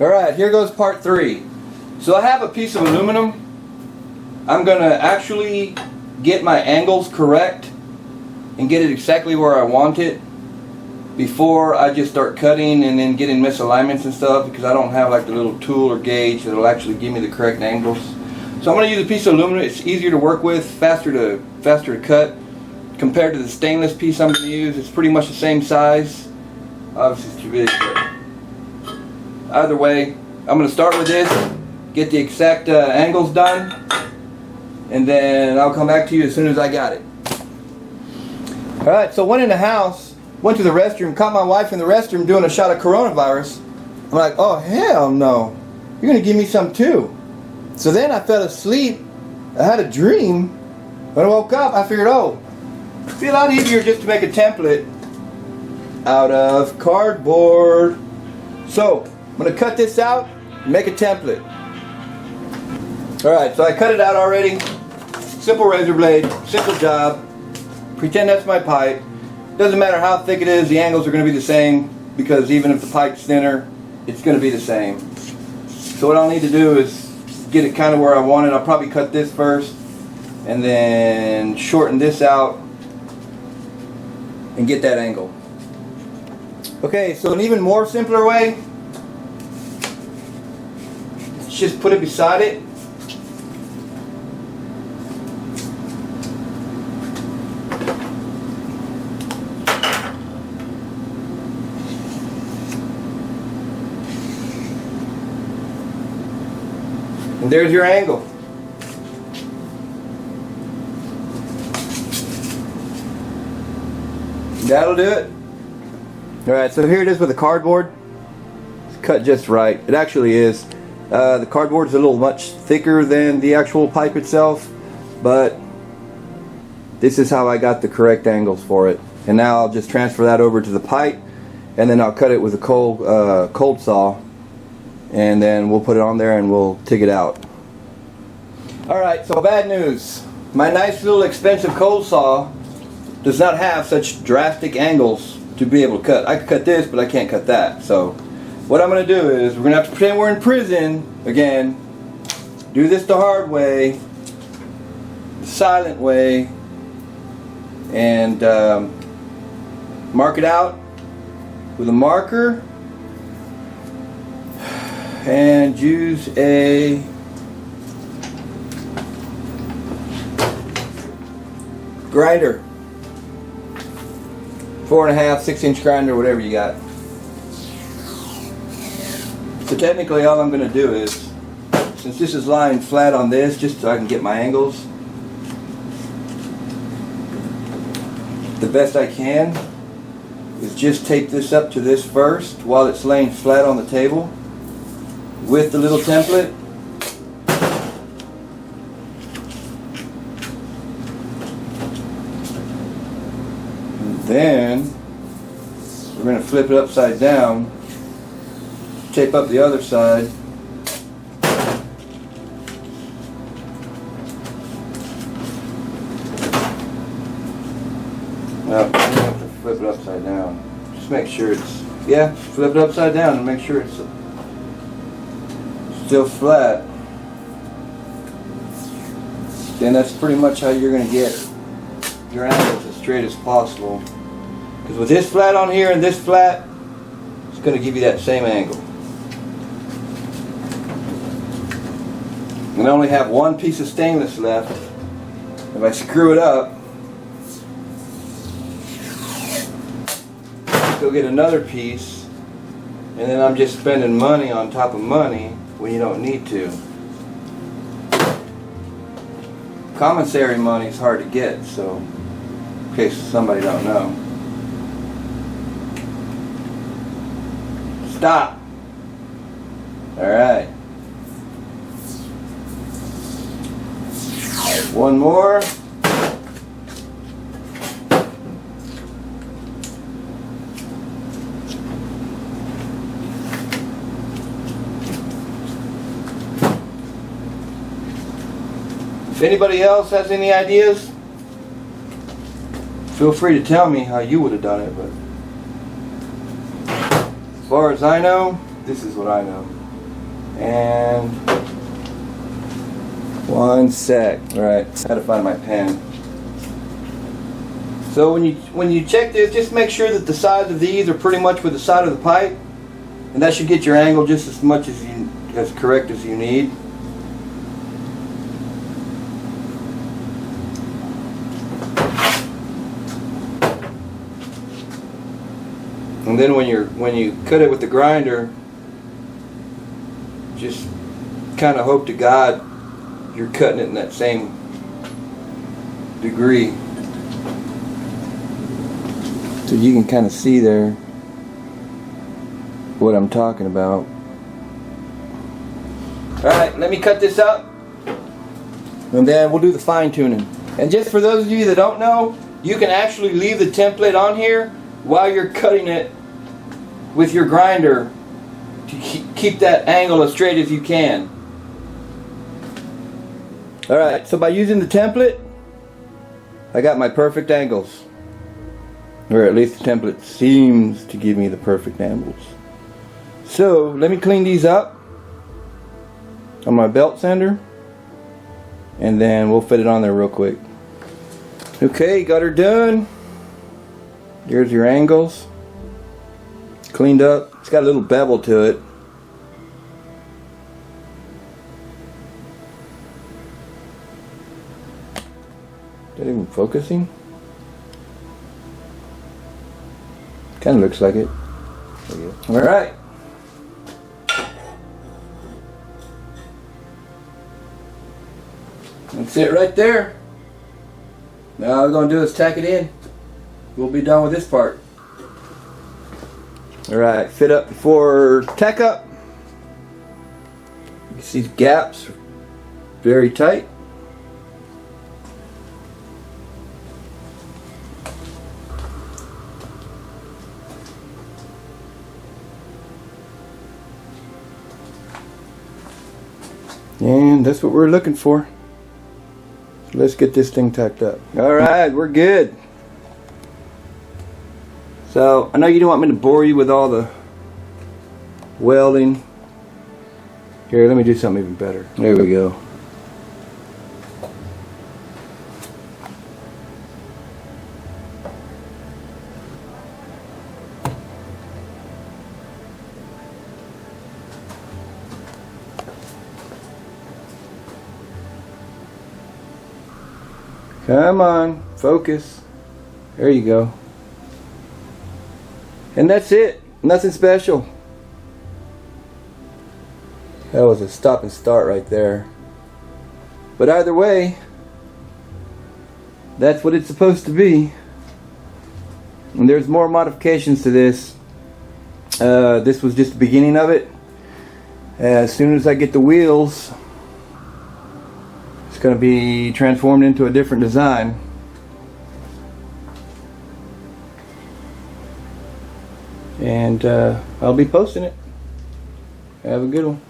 Alright, here goes part 3. So I have a piece of aluminum. I'm going to actually get my angles correct and get it exactly where I want it before I just start cutting and then getting misalignments and stuff, because I don't have like the little tool or gauge that will actually give me the correct angles. So I'm going to use a piece of aluminum. It's easier to work with, faster to cut compared to the stainless piece I'm going to use. It's pretty much the same size. Obviously it's too big, but either way, I'm going to start with this, get the exact angles done, and then I'll come back to you as soon as I got it. Alright, so went in the house, went to the restroom, caught my wife in the restroom doing a shot of coronavirus. I'm like, oh hell no, you're going to give me some too. So then I fell asleep, I had a dream. When I woke up, I figured, oh, it'd be a lot easier just to make a template out of cardboard. So I'm going to cut this out and make a template. Alright, so I cut it out already. Simple razor blade, simple job. Pretend that's my pipe. Doesn't matter how thick it is, the angles are going to be the same, because even if the pipe's thinner, it's going to be the same. So what I'll need to do is get it kind of where I want it. I'll probably cut this first and then shorten this out and get that angle. Okay, so an even more simpler way, just put it beside it. And there's your angle. That'll do it. Alright, so here it is with the cardboard. It's cut just right. It actually is. The cardboard is a little much thicker than the actual pipe itself, but this is how I got the correct angles for it. And now I'll just transfer that over to the pipe, and then I'll cut it with a cold saw, and then we'll put it on there and we'll TIG it out. Alright, so bad news. My nice little expensive cold saw does not have such drastic angles to be able to cut. I could cut this, but I can't cut that. So what I'm going to do is, we're going to have to pretend we're in prison again, do this the hard way, the silent way, and mark it out with a marker and use a grinder, 4.5, 6-inch grinder, whatever you got. So technically all I'm going to do is, since this is lying flat on this, just so I can get my angles the best I can, is just tape this up to this first while it's laying flat on the table with the little template. And then we're going to flip it upside down, tape up the other side, no, you have to flip it upside down. Just make sure it's, yeah, flip it upside down and make sure it's still flat. Then that's pretty much how you're going to get your angles as straight as possible. Because with this flat on here and this flat, it's going to give you that same angle. And I only have one piece of stainless left. If I screw it up, go get another piece, and then I'm just spending money on top of money when you don't need to. Commissary money is hard to get, so in case somebody don't know. Stop. Alright. One more. If anybody else has any ideas, feel free to tell me how you would have done it, but as far as I know, this is what I know. And 1 sec. Alright, gotta find my pen. So when you check this, just make sure that the sides of these are pretty much with the side of the pipe, and that should get your angle just as much as correct as you need. And then when you cut it with the grinder, just kind of hope to God you're cutting it in that same degree, so you can kind of see there what I'm talking about. Alright, let me cut this up and then we'll do the fine tuning. And just for those of you that don't know, you can actually leave the template on here while you're cutting it with your grinder to keep that angle as straight as you can. Alright, so by using the template, I got my perfect angles. Or at least the template seems to give me the perfect angles. So let me clean these up on my belt sander, and then we'll fit it on there real quick. Okay, got her done. Here's your angles. Cleaned up. It's got a little bevel to it. Is that even focusing? Kind of looks like it. Alright. That's it right there. Now all we're going to do is tack it in. We'll be done with this part. Alright, fit up before tack up. You can see the gaps are very tight. And that's what we're looking for. Let's get this thing tacked up. Alright, we're good. So, I know you don't want me to bore you with all the welding. Here, let me do something even better. There we go. Come on, focus. There you go. And that's it. Nothing special. That was a stop and start right there. But either way, that's what it's supposed to be. And there's more modifications to this. This was just the beginning of it. As soon as I get the wheels, it's going to be transformed into a different design. And I'll be posting it. Have a good one.